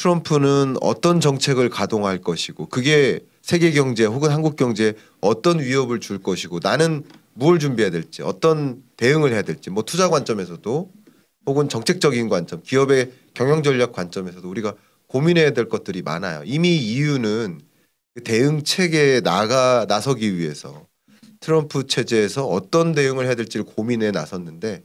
트럼프는 어떤 정책을 가동할 것이고 그게 세계 경제 혹은 한국 경제에 어떤 위협을 줄 것이고 나는 뭘 준비해야 될지 어떤 대응을 해야 될지 뭐 투자 관점에서도 혹은 정책적인 관점 기업의 경영 전략 관점에서도 우리가 고민해야 될 것들이 많아요. 이미 EU는 그 대응 체계에 나서기 위해서 트럼프 체제에서 어떤 대응을 해야 될지를 고민해 나섰는데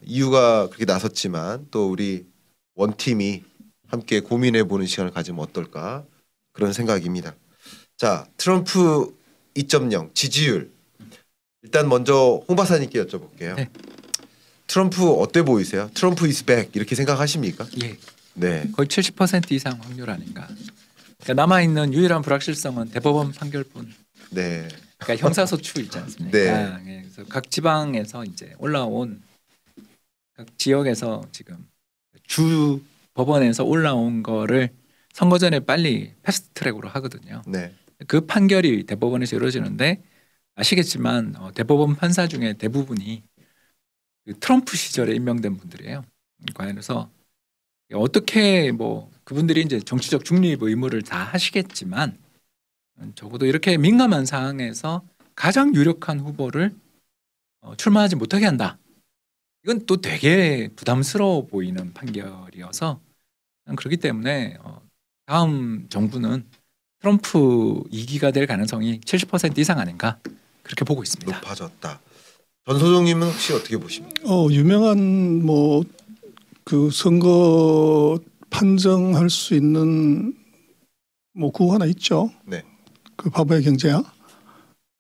EU가 그렇게 나섰지만 또 우리 원팀이 함께 고민해 보는 시간을 가지면 어떨까 그런 생각입니다. 자, 트럼프 2.0 지지율 일단 먼저 홍 박사님께 여쭤볼게요. 네. 트럼프 어때 보이세요? 트럼프 is back 이렇게 생각하십니까? 예. 네. 거의 70% 이상 확률 아닌가. 그러니까 남아 있는 유일한 불확실성은 대법원 판결뿐. 네. 그러니까 형사소추 있지 않습니까? 네. 예, 그래서 각 지방에서 이제 올라온 각 지역에서 지금 주 법원에서 올라온 거를 선거 전에 빨리 패스트트랙으로 하거든요. 네. 그 판결이 대법원에서 이루어지는데 아시겠지만 대법원 판사 중에 대부분이 그 트럼프 시절에 임명된 분들이에요. 그래서 어떻게 뭐 그분들이 이제 정치적 중립 의무를 다 하시겠지만 적어도 이렇게 민감한 상황에서 가장 유력한 후보를 출마하지 못하게 한다. 이건 또 되게 부담스러워 보이는 판결이어서 그렇기 때문에 다음 정부는 트럼프 2기가 될 가능성이 70% 이상 아닌가 그렇게 보고 있습니다. 높아졌다. 전소정님은 혹시 어떻게 보십니까? 유명한 뭐 그 선거 판정할 수 있는 뭐 구호 하나 있죠. 네. 그 바보의 경제야.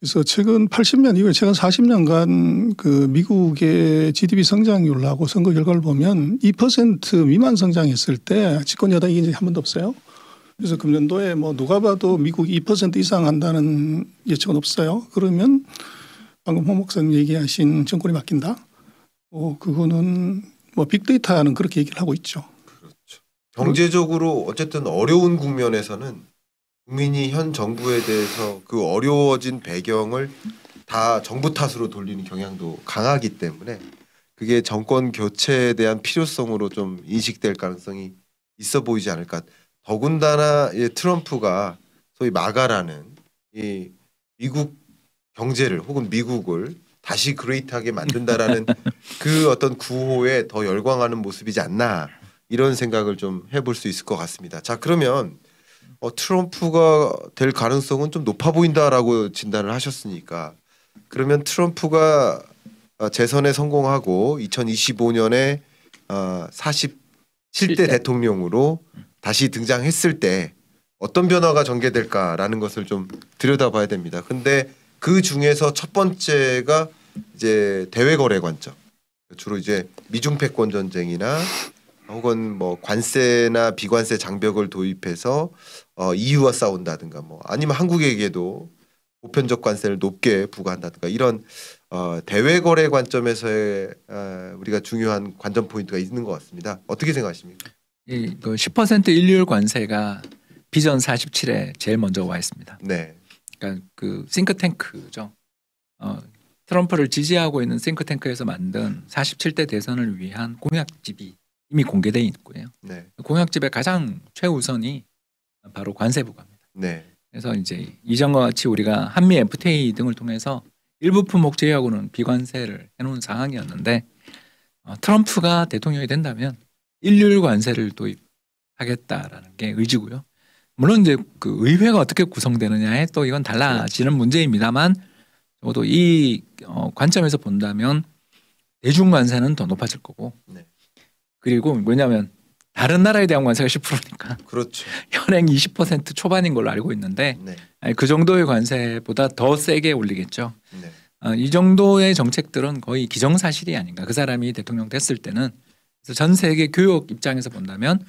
그래서 최근 80년 이후에 최근 40년간 그 미국의 GDP 성장률하고 선거 결과를 보면 2% 미만 성장했을 때 집권 여당이 이제 한 번도 없어요. 그래서 금년도에 뭐 누가 봐도 미국이 2% 이상 한다는 예측은 없어요. 그러면 방금 홍 목사님 얘기하신 정권이 바뀐다. 그거는 뭐 빅데이터는 그렇게 얘기를 하고 있죠. 그렇죠. 경제적으로 어쨌든 어려운 국면에서는 국민이 현 정부에 대해서 그 어려워진 배경을 다 정부 탓으로 돌리는 경향도 강하기 때문에 그게 정권 교체에 대한 필요성으로 좀 인식될 가능성이 있어 보이지 않을까. 더군다나 트럼프가 소위 마가라는 이 미국 경제를 혹은 미국을 다시 그레이트하게 만든다라는 그 어떤 구호에 더 열광하는 모습이지 않나 이런 생각을 좀 해볼 수 있을 것 같습니다. 자, 그러면 트럼프가 될 가능성은 좀 높아 보인다라고 진단을 하셨으니까 그러면 트럼프가 재선에 성공하고 2025년에 47대 대통령으로 다시 등장했을 때 어떤 변화가 전개될까라는 것을 좀 들여다봐야 됩니다. 근데 그 중에서 첫 번째가 이제 대외 거래 관점. 주로 이제 미중 패권 전쟁이나 혹은 뭐 관세나 비관세 장벽을 도입해서 EU와 싸운다든가 뭐 아니면 한국에게도 보편적 관세를 높게 부과한다든가 이런 대외 거래 관점에서의 우리가 중요한 관전 포인트가 있는 것 같습니다. 어떻게 생각하십니까? 그 10% 일률 관세가 비전 47에 제일 먼저 와 있습니다. 네. 그러니까 그 싱크탱크죠. 트럼프를 지지하고 있는 싱크탱크에서 만든 47대 대선을 위한 공약집이 이미 공개되어 있고요. 네. 공약집의 가장 최우선이 바로 관세 부과입니다. 네. 그래서 이제 이전과 같이 우리가 한미 FTA 등을 통해서 일부 품목 제외하고는 비관세를 해놓은 상황이었는데 트럼프가 대통령이 된다면 일률 관세를 도입하겠다라는 게 의지고요. 물론 이제 그 의회가 어떻게 구성되느냐에 또 이건 달라지는 문제입니다만 적어도 이 관점에서 본다면 대중 관세는 더 높아질 거고 네. 그리고 뭐냐면 다른 나라에 대한 관세가 10%니까 그렇죠. 현행 20% 초반인 걸로 알고 있는데 네. 그 정도의 관세보다 더 세게 올리겠죠. 네. 이 정도의 정책들은 거의 기정사실이 아닌가. 그 사람이 대통령 됐을 때는 그래서 전 세계 교육 입장에서 본다면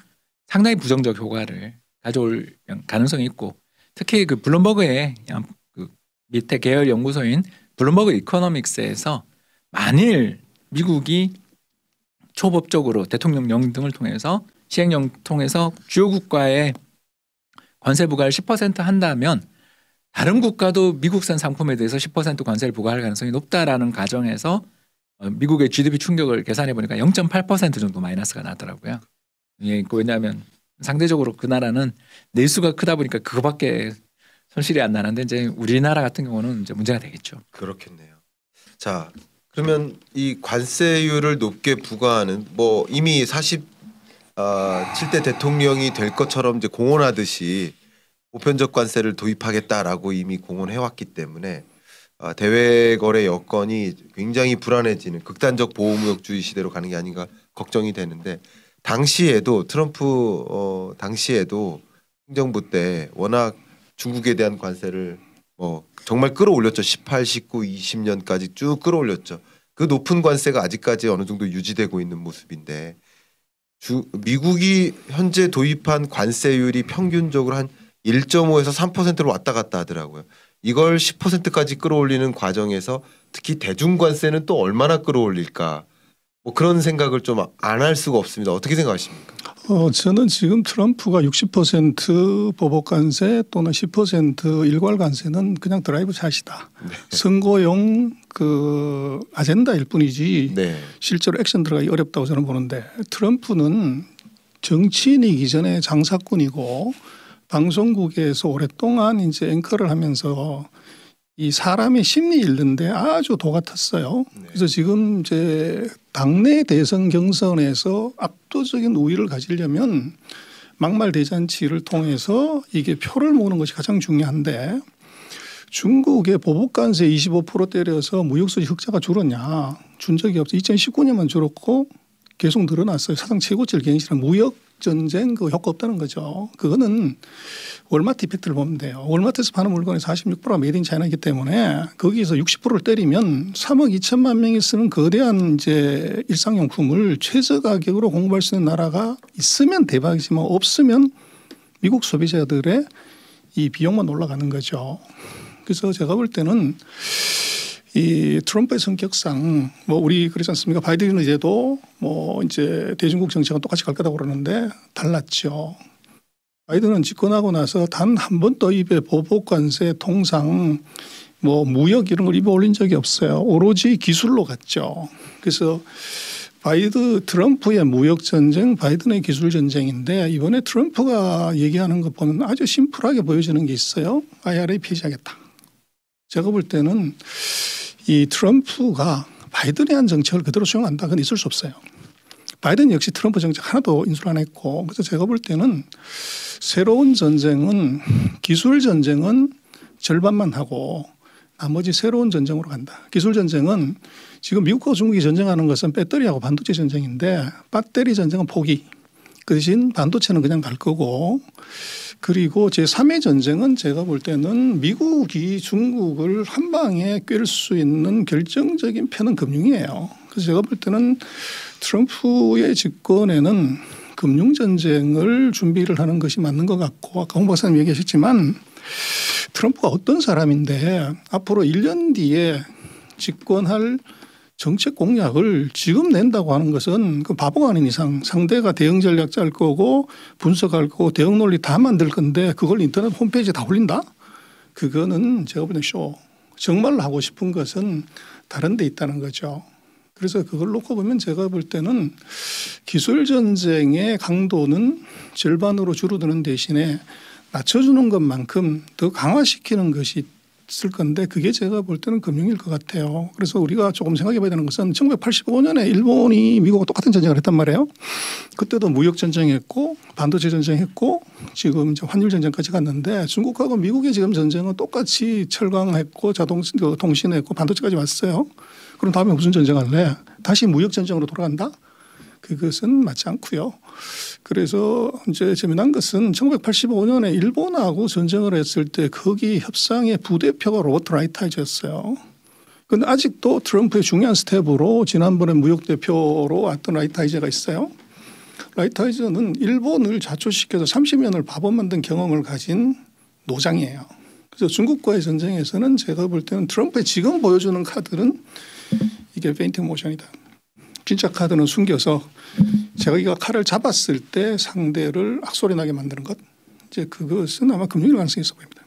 상당히 부정적 효과를 가져올 가능성이 있고 특히 그 블룸버그의 그 밑에 계열 연구소인 블룸버그 이코노믹스에서 만일 미국이 초법적으로 대통령령 등을 통해서 시행령 통해서 주요 국가의 관세 부과를 10% 한다면 다른 국가도 미국산 상품에 대해서 10% 관세를 부과할 가능성이 높다라는 가정에서 미국의 GDP 충격을 계산해 보니까 0.8% 정도 마이너스가 나더라고요. 예, 왜냐하면 상대적으로 그 나라는 내수가 크다 보니까 그거밖에 손실이 안 나는데 이제 우리나라 같은 경우는 이제 문제가 되겠죠. 그렇겠네요. 자, 그러면 이 관세율을 높게 부과하는 뭐 이미 47대 대통령이 될 것처럼 이제 공언하듯이 보편적 관세를 도입하겠다라고 이미 공언해 왔기 때문에 대외 거래 여건이 굉장히 불안해지는 극단적 보호무역주의 시대로 가는 게 아닌가 걱정이 되는데 당시에도 트럼프 당시에도 행정부 때 워낙 중국에 대한 관세를 뭐 정말 끌어올렸죠. 18, 19, 20년까지 쭉 끌어올렸죠. 그 높은 관세가 아직까지 어느 정도 유지되고 있는 모습인데 미국이 현재 도입한 관세율이 평균적으로 한 1.5에서 3%로 왔다 갔다 하더라고요. 이걸 10%까지 끌어올리는 과정에서 특히 대중관세는 또 얼마나 끌어올릴까 뭐 그런 생각을 좀 안 할 수가 없습니다. 어떻게 생각하십니까? 저는 지금 트럼프가 60% 보복관세 또는 10% 일괄관세는 그냥 드라이브 샷이다. 네. 선거용 그 아젠다일 뿐이지 네. 실제로 액션 들어가기 어렵다고 저는 보는데 트럼프는 정치인이기 전에 장사꾼이고 방송국에서 오랫동안 이제 앵커를 하면서 이 사람의 심리 읽는데 아주 도 같았어요. 네. 그래서 지금 이제 당내 대선 경선에서 압도적인 우위를 가지려면 막말 대잔치를 통해서 이게 표를 모으는 것이 가장 중요한데 중국의 보복관세 25% 때려서 무역수지 흑자가 줄었냐? 준 적이 없어. 2019년만 줄었고 계속 늘어났어요. 사상 최고치를 갱신한 무역 전쟁 그 효과 없다는 거죠. 그거는 월마트 이펙트를 보면 돼요. 월마트에서 파는 물건의 46%가 메이드 인 차이나이기 때문에 거기서 60%를 때리면 3억 2천만 명이 쓰는 거대한 이제 일상용품을 최저 가격으로 공부할 수 있는 나라가 있으면 대박이지만 없으면 미국 소비자들의 이 비용만 올라가는 거죠. 그래서 제가 볼 때는 이 트럼프의 성격상 뭐 우리 그렇지 않습니까? 바이든 이제도 뭐 이제 대중국 정책은 똑같이 갈 거라고 그러는데 달랐죠. 바이든은 집권하고 나서 단 한 번도 입에 보복관세, 통상 뭐 무역 이런 걸 입에 올린 적이 없어요. 오로지 기술로 갔죠. 그래서 트럼프의 무역 전쟁, 바이든의 기술 전쟁인데 이번에 트럼프가 얘기하는 거 보면 아주 심플하게 보여지는 게 있어요. IRA 폐지하겠다. 제가 볼 때는 이 트럼프가 바이든에 한 정책을 그대로 수용한다. 그건 있을 수 없어요. 바이든 역시 트럼프 정책 하나도 인수를 안 했고 그래서 제가 볼 때는 새로운 전쟁은 기술 전쟁은 절반만 하고 나머지 새로운 전쟁으로 간다. 기술 전쟁은 지금 미국과 중국이 전쟁하는 것은 배터리하고 반도체 전쟁인데 배터리 전쟁은 포기. 그 대신 반도체는 그냥 갈 거고 그리고 제3의 전쟁은 제가 볼 때는 미국이 중국을 한 방에 꿰를 수 있는 결정적인 편은 금융이에요. 그래서 제가 볼 때는 트럼프의 집권에는 금융전쟁을 준비를 하는 것이 맞는 것 같고 아까 홍 박사님 얘기하셨지만 트럼프가 어떤 사람인데 앞으로 1년 뒤에 집권할 정책 공약을 지금 낸다고 하는 것은 그 바보가 아닌 이상 상대가 대응 전략 짤 거고 분석할 거고 대응 논리 다 만들 건데 그걸 인터넷 홈페이지에 다 올린다? 그거는 제가 보는 쇼. 정말 하고 싶은 것은 다른 데 있다는 거죠. 그래서 그걸 놓고 보면 제가 볼 때는 기술 전쟁의 강도는 절반으로 줄어드는 대신에 낮춰주는 것만큼 더 강화시키는 것이 있을 건데 그게 제가 볼 때는 금융일 것 같아요. 그래서 우리가 조금 생각해 봐야 되는 것은 1985년에 일본이 미국과 똑같은 전쟁을 했단 말이에요. 그때도 무역 전쟁했고 반도체 전쟁했고 지금 이제 환율 전쟁까지 갔는데 중국하고 미국의 지금 전쟁은 똑같이 철강했고 통신했고 반도체까지 왔어요. 그럼 다음에 무슨 전쟁할래? 다시 무역 전쟁으로 돌아간다? 그것은 맞지 않고요. 그래서 이제 재미난 것은 1985년에 일본하고 전쟁을 했을 때 거기 협상의 부대표가 로버트 라이트하이저였어요. 그런데 아직도 트럼프의 중요한 스텝으로 지난번에 무역 대표로 왔던 라이트하이저가 있어요. 라이트하이저는 일본을 자초시켜서 30년을 바보 만든 경험을 가진 노장이에요. 그래서 중국과의 전쟁에서는 제가 볼 때는 트럼프의 지금 보여주는 카드는 이게 페인팅 모션이다. 진짜 카드는 숨겨서 자기가 칼을 잡았을 때 상대를 악소리 나게 만드는 것. 이제 그것은 아마 금융일 가능성이 있어 보입니다.